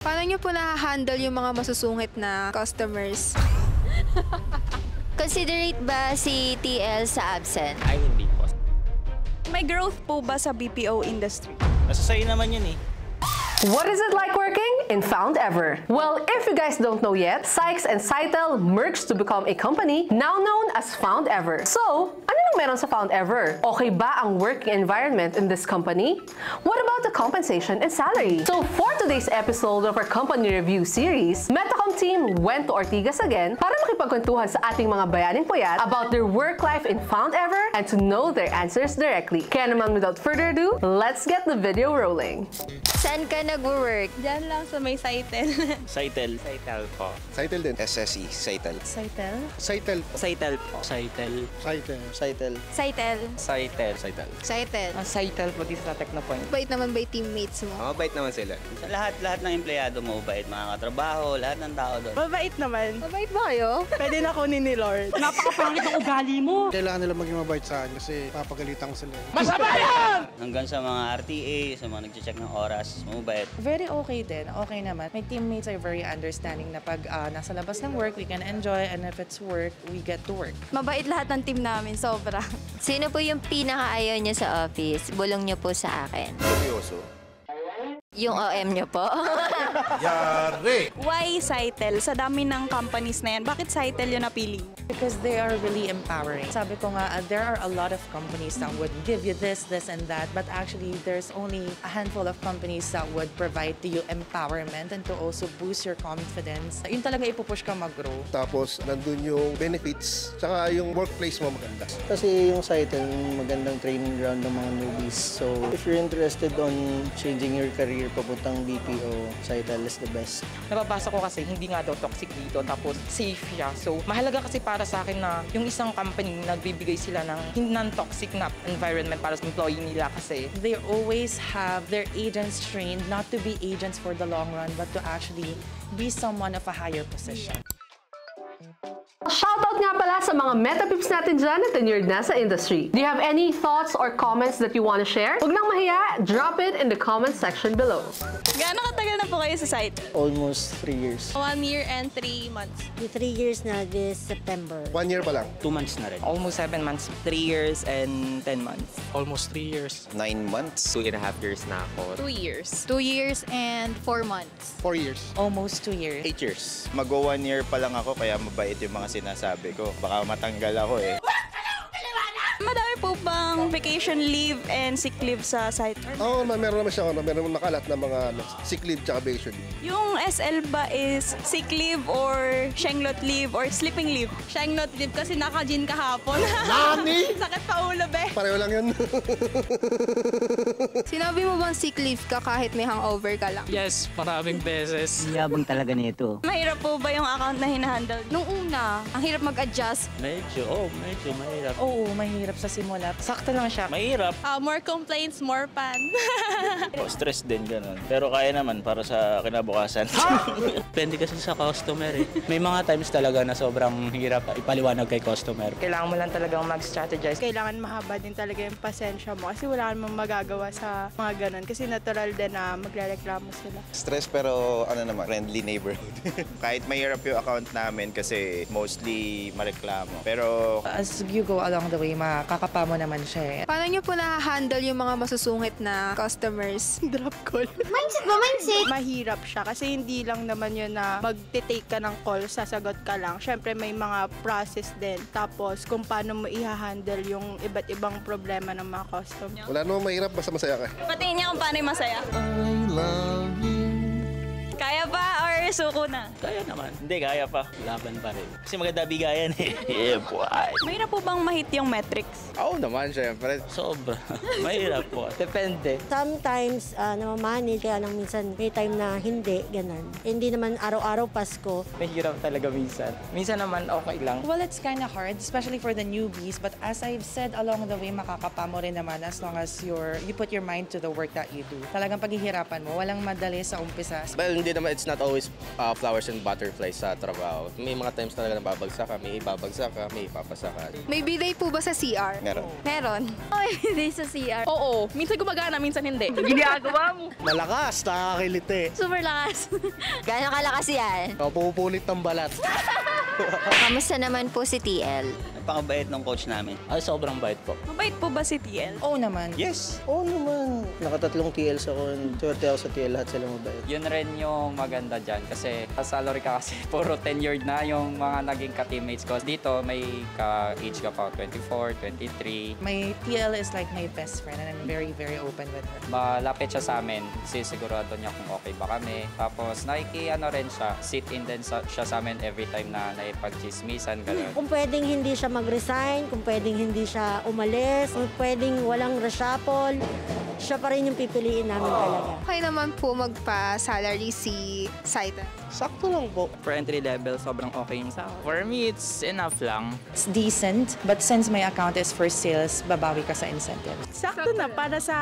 Paano nyo po na-handle yung mga masusungit na customers? Considerate ba si TL sa absent? Ay, hindi po. May growth po ba sa BPO industry? Nasa sa'yo naman yun eh. What is it like working in Found Ever? Well, if you guys don't know yet, Sykes and Sitel merged to become a company now known as Found Ever. So, ano nang meron sa Found Ever? Okay ba ang working environment in this company? What about the compensation and salary? So, for today's episode of our company review series, Metacom team went to Ortigas again para makipagkwentuhan sa ating mga bayaning puyat about their work life in Found Ever and to know their answers directly. Kaya naman without further ado, let's get the video rolling. Saan ka nag-work? Diyan lang sa may Sitel. Sitel. Sitel po. Sitel din. SSE. Sitel. Sitel? Sitel. Sitel po. Sitel. Sitel. Sitel. Sitel. Sitel. Sitel. Excited. Sitel po dito sa Technopoint. Bait naman ba yung teammates mo? Mabait naman sila. Sa lahat ng empleyado mo, bait mga katrabaho, lahat ng tao doon. Mabait naman. Mabait ba kayo? Pwede na kunin ni Lord. Napakapangit ang ugali mo! Kailangan nila maging mabait sa akin kasi papagalitan ko sila. Hanggang sa mga RTA, sa mga nag-check ng oras, mabait. Very okay din. Okay naman. My teammates are very understanding na pag nasa labas ng work, we can enjoy, and if it's work, we get to work. Mabait lahat ng team namin, sobra. Sino po yung pinaka-ayaw niyo sa office? Bulong niyo po sa akin. Seryoso. Yung OM niyo po. Why Sitel? Sa dami ng companies na yan, bakit Sitel yung napili? Because they are really empowering. Sabi ko nga, there are a lot of companies that would give you this, and that, but actually, there's only a handful of companies that would provide to you empowerment and to also boost your confidence. Yun talaga ipupush ka mag-grow. Tapos, nandun yung benefits, tsaka yung workplace mo maganda. Kasi yung Sitel, magandang training ground ng mga newbies. So, if you're interested on changing your career papuntang BPO, Sitel is the best. Nababasa ko kasi hindi nga daw toxic dito, tapos safe siya. So, mahalaga kasi para sa akin na yung isang company nagbibigay sila ng non-toxic na environment para sa employee nila kasi they always have their agents trained not to be agents for the long run, but to actually be someone of a higher position. Shoutout nga pala sa mga metapips natin dyan na tenured na sa industry. Do you have any thoughts or comments that you want to share? Huwag nang mahiya, drop it in the comment section below. Gaano katagal na po kayo sa Sitel? Almost 3 years. 1 year and 3 months. 3 years na this September. 1 year pa lang. 2 months na rin. Almost 7 months. 3 years and 10 months. Almost 3 years. 9 months. 2.5 years na ako. 2 years. 2 years and 4 months. 4 years. Almost 2 years. 8 years. Mag-1 year pa lang ako kaya mabait yung mga sinasabi ko. Baka matanggal ako eh. Madami po bang vacation leave and sick leave sa site? Oo, meron naman siya, meron naman nakalat na mga sick leave tsaka vacation leave. Yung SL ba is sick leave or shenglot leave or sleeping leave? Shenglot leave kasi naka-gin kahapon. Nani? Sakit pa ulo, be. Pareho lang yun. Sinabi mo bang sick leave ka kahit may hangover ka lang? Yes, maraming beses. Yabang talaga nito. Mahirap po ba yung account na hinahandle? Nung una, ang hirap mag-adjust. Medyo mahirap. Oo, mahirap sa simula. Sakto lang siya. Mahirap. More complaints, more pan. Stress din ganun. Pero kaya naman para sa kinabukasan. Depende kasi sa customer eh. May mga times talaga na sobrang hirap ipaliwanag kay customer. Kailangan mo lang talagang mag-strategize. Kailangan mahaba din talaga yung pasensya mo kasi wala namang magagawa sa mga ganun. Kasi natural din na magrereklamo sila. Stress pero friendly neighborhood. Kahit mahirap yung account namin kasi mostly mareklamo. Pero As you go along the way, makakapa mo naman siya eh. Paano nyo po na-handle yung mga masusungit na customers? Drop call. Mindset ba? Mindset? Mahirap siya kasi hindi lang naman yun na magte-take ka ng call, sasagot ka lang. Siyempre may mga process din. Tapos kung paano mo i-handle yung iba't ibang problema ng mga customer. Wala namang mahirap, basta masaya ka. Patingin niya kung paano yung masaya. Kaya pa or suko na? Kaya naman. hindi, kaya pa. Laban pa rin. Kasi maganda bigayan eh. Yeah, boy. Mahirap po bang ma-hit yung metrics? Oo naman, syempre. Sobra. Mahirap po. Depende. Sometimes, namamanid, kaya lang minsan may time na hindi, ganun. Hindi naman araw-araw Pasko. Mahirap talaga minsan. Minsan naman okay lang. Well, it's kind of hard, especially for the newbies. But as I've said along the way, makakapa mo rin naman as long as you put your mind to the work that you do. Talagang paghihirapan mo. Walang madali sa umpisa. Well, hindi naman, it's not always flowers and butterflies sa trabaho. May mga times talaga na babagsak ka, may ibabagsak ka, may ipapasa ka. May bidet po ba sa CR? Meron. Meron. Ay, hindi sa CR. Oo, minsan gumagana, minsan hindi. Ginagawa mo. Malakas, nakakakiliti. Super lakas. Gano'ng kalakas yan? Pupunit ng balat. Kamusta naman po si TL? Napakabait ng coach namin. Ay, sobrang bait po. Mabait po ba si TL? Oo naman. Yes. Oo naman. Nakatatlong TLs ako. Swerte ako sa TL. Lahat sila mabait. Yun rin yung maganda dyan kasi sa salary ka kasi puro tenured na yung mga naging ka-teammates ko. Dito may ka-age ka pa, 24, 23. My TL is like my best friend and I'm very, very open with her. Malapit siya sa amin, sisigurado niya kung okay ba kami. Tapos rin siya, sit-in din siya sa amin every time na naipag-chismisan, gano'n. Kung pwedeng hindi siya mag-resign, kung pwedeng hindi siya umalis, kung pwedeng walang reshuffle, siya pa rin yung pipiliin namin talaga. Okay naman po magpa-salary si Saita. Sakto lang po. For entry level, sobrang okay yung sa For me, it's enough lang. It's decent, but since my account is for sales, babawi ka sa incentive. Sakto na para sa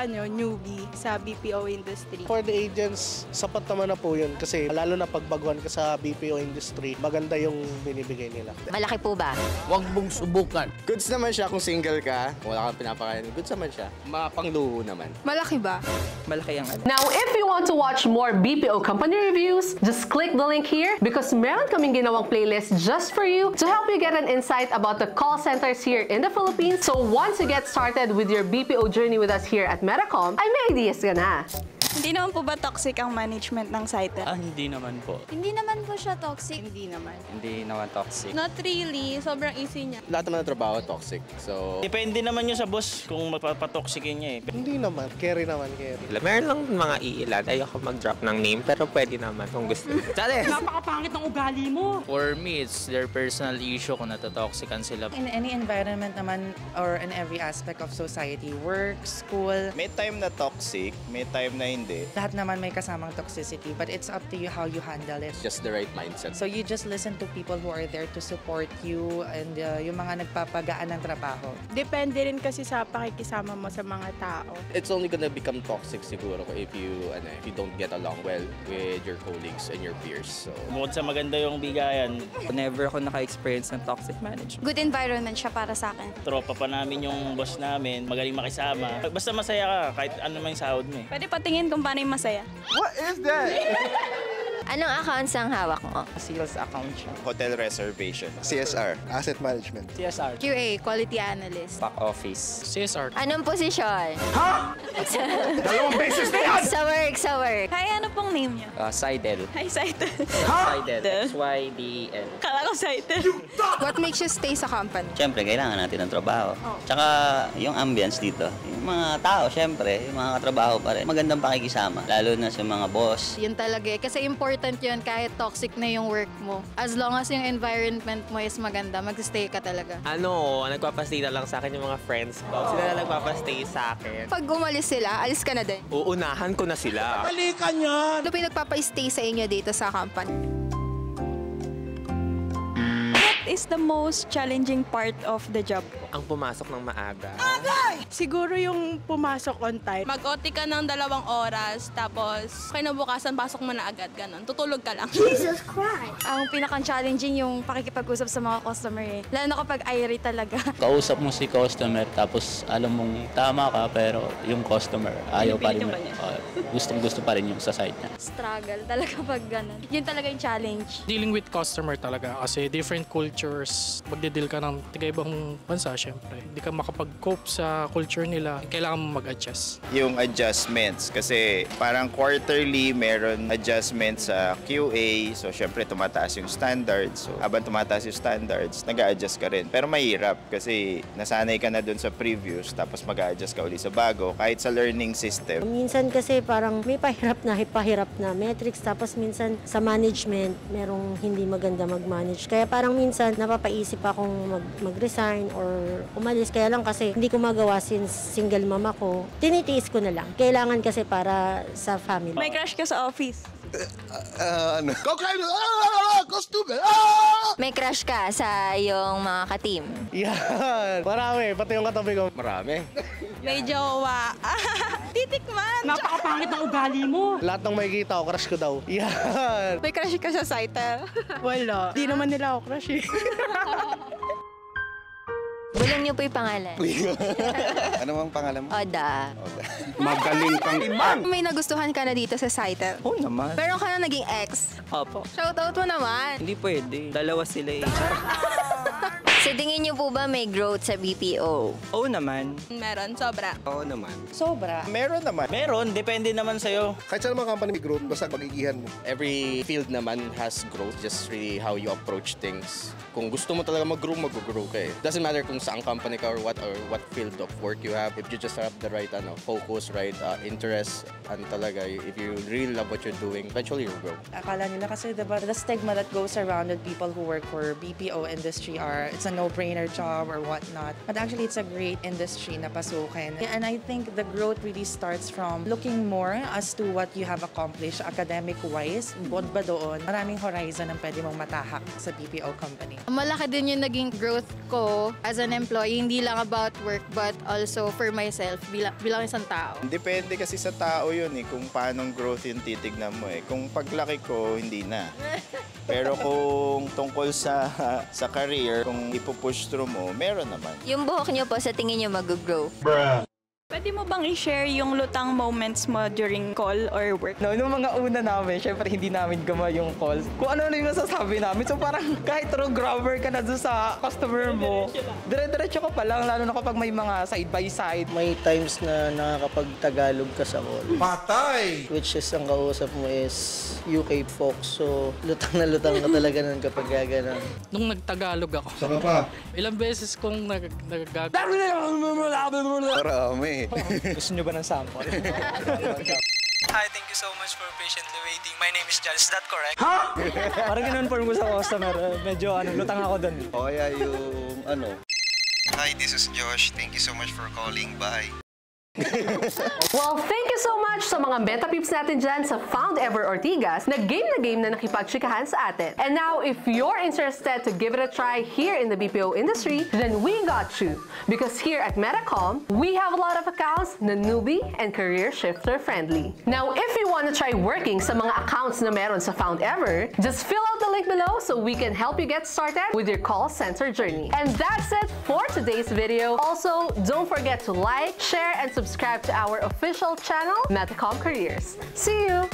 newbie sa BPO industry. For the agents, sapat naman na po yun. Kasi lalo na pagbaguhan ka sa BPO industry, maganda yung binibigay nila. Malaki po ba? Huwag mong subukan. Goods naman siya kung single ka, wala kang pinapakain. Goods naman siya. Mapangluho naman. Malaki ba? Malaki ang Now, if you want to watch more BPO company reviews, just click the link here because meron kaming ginawang playlist just for you to help you get an insight about the call centers here in the Philippines. So once you get started with your BPO journey with us here at Medicom, ay may ideas ka na. Hindi naman po ba toxic ang management ng site? Hindi naman po. Hindi naman po siya toxic. Hindi naman. Hindi naman toxic. Not really. Sobrang easy niya. Lahat naman ng trabaho toxic. So, Depende naman yun sa boss kung mapapatoxikin niya eh. Hindi naman. Carry naman, carry. Meron lang mga iilan. Ayoko mag-drop ng name, pero pwede naman kung gusto. Dali! Napakapangit ng ugali mo! For me, it's their personal issue kung natatoxican sila. In any environment naman or in every aspect of society, work, school, May time na toxic, may time na hindi. lahat naman may kasamang toxicity, but it's up to you how you handle it. just the right mindset. So you just listen to people who are there to support you and yung mga nagpapagaan ng trabaho. Depende rin kasi sa pakikisama mo sa mga tao. It's only gonna become toxic siguro if you don't get along well with your colleagues and your peers. So, Bukod sa maganda yung bigayan, never ako naka-experience ng toxic management. Good environment siya para sa akin. Tropa pa namin yung boss namin, magaling makisama. Basta masaya ka kahit ano man yung sahod mo eh. Pwede patingin kung paano yung masaya. What is that? Anong accounts ang hawak mo? Sales account siya. Hotel reservation. CSR, asset management. CSR. QA, quality analyst. Back office. CSR. Anong posisyon? dalawang beses na yan! Sa work. Hi, ano pong name niyo? Seidel. Hi, Saito. Seidel. SYDEL. Kala ko Saito. What makes you stay sa company? Siyempre, kailangan natin ng trabaho. Tsaka yung ambience dito, yung mga tao, siyempre, yung mga katrabaho pa rin. Magandang pakikisama, lalo na sa mga boss. Yun talaga eh. Kasi important yun kahit toxic na yung work mo. As long as yung environment mo is maganda, mag-stay ka talaga. Nagpapastay na lang sa akin yung mga friends ko. Sila na nagpapastay sa akin. Pag umalis sila, alis ka na din. Uunahan ko na sila. Balikan yan! Ano pinagpapa-stay sa inyo dito sa company? What is the most challenging part of the job? Ang pumasok ng maaga. Siguro yung pumasok on time. Mag-OT ka ng 2 oras, tapos kinabukasan pasok mo na agad, ganun. Tutulog ka lang. Jesus Christ! Ang pinaka-challenging yung pakikipag-usap sa mga customer eh. Lalo na kapag irate talaga. Kausap mo si customer tapos alam mong tama ka pero yung customer ayaw pa rin. Gustong-gusto pa rin yung sa site niya. Struggle talaga pag ganun. Yun talaga yung challenge. Dealing with customer talaga kasi different cultures. Magde-deal ka ng tiga-ibang bansa, syempre. Hindi ka makapag-cope sa culture nila. Kailangan mo mag-adjust. Yung adjustments, kasi parang quarterly meron adjustments sa QA. So, syempre, tumataas yung standards. So, habang tumataas yung standards, nag-a-adjust ka rin. Pero mahirap kasi nasanay ka na dun sa previous tapos mag-a-adjust ka uli sa bago. Kahit sa learning system. Minsan kasi parang may pahirap na metrics, tapos minsan sa management, merong hindi maganda mag-manage. Kaya parang minsan napapaisip akong mag-resign or umalis. Kaya lang kasi hindi ko magawa since single mama ko. Tinitiis ko na lang. Kailangan kasi para sa family. May crush ka sa office? Ano? May crush ka sa iyong mga ka-team? Yan! Marami. Pati yung katabi ko. Marami. May jowa. Di titikman. Napakapangit ng ugali mo. Lahat ng makikita ko, crush ko daw. Yan. May crush ka sa Saitel? Wala. Di naman nila ako crush eh. Bulong niyo po yung pangalan. Ano bang pangalan mo? Oda. Magaling kang imang. May nagustuhan ka na dito sa Saitel? Oo naman. Meron ka na naging ex? Opo. Shoutout mo naman. Hindi pwede. Dalawa sila eh. So tingin niyo po ba may growth sa BPO? Oo naman. Meron, sobra. Oo naman. Sobra. Meron naman. Meron, depende naman sa'yo. Kahit sa mga company may growth, basta pagigihan mo. Every field naman has growth, just really how you approach things. Kung gusto mo talaga mag-grow, mag-grow ka eh. Doesn't matter kung saan company ka or what field of work you have. If you just have the right focus, right interest, talaga, if you really love what you're doing, eventually you'll grow. Akala nila kasi diba, the stigma that goes around with people who work for BPO industry are it's a no-brainer job or whatnot. But actually, it's a great industry na pasukin. And I think the growth really starts from looking more as to what you have accomplished academic-wise. Bukod ba doon, maraming horizon ang pwede mong matahak sa BPO company. Malaki din yung naging growth ko as an employee, hindi lang about work but also for myself bilang isang tao. Depende kasi sa tao yun eh, kung paanong growth yung titignan mo eh. Kung paglaki ko, hindi na. Pero kung tungkol sa career, kung ipupush through mo, meron naman. Yung buhok niyo po, sa tingin niyo mag-grow? Pwede mo bang i-share yung lutang moments mo during call or work? No, nung mga una namin, syempre hindi namin gama yung calls. Kung ano yung nasasabi namin. So parang kahit true grabber ka na doon sa customer mo, dire-diretso ka pa lang, lalo na kapag may mga side by side. May times na nakakapag-Tagalog ka sa call. Patay! Which is, ang kausap mo is UK folks. So, lutang na lutang ka talaga nun kapag gaganon. Nung nagtagalog ako, Saka pa. ilang beses kong nagagago. Marami. Gusto nyo ba ng sample? Hi, thank you so much for patiently waiting. My name is Jan. Is that correct? Parang in-inform ko sa customer. Medyo lutang ako doon. O kaya yung Hi, this is Josh. Thank you so much for calling. Bye. Well, thank you so much sa mga beta peeps natin dyan sa Found Ever Ortigas na game na nakipagtsikahan sa atin. And now, if you're interested to give it a try here in the BPO industry, then we got you. Because here at Metacom, we have a lot of accounts na newbie and career shifter friendly. Now, if you want to try working sa mga accounts na meron sa Found Ever, just fill out the link below so we can help you get started with your call center journey. And that's it for today's video. Also, don't forget to like, share, and subscribe to our official channel, Metacom Careers. See you!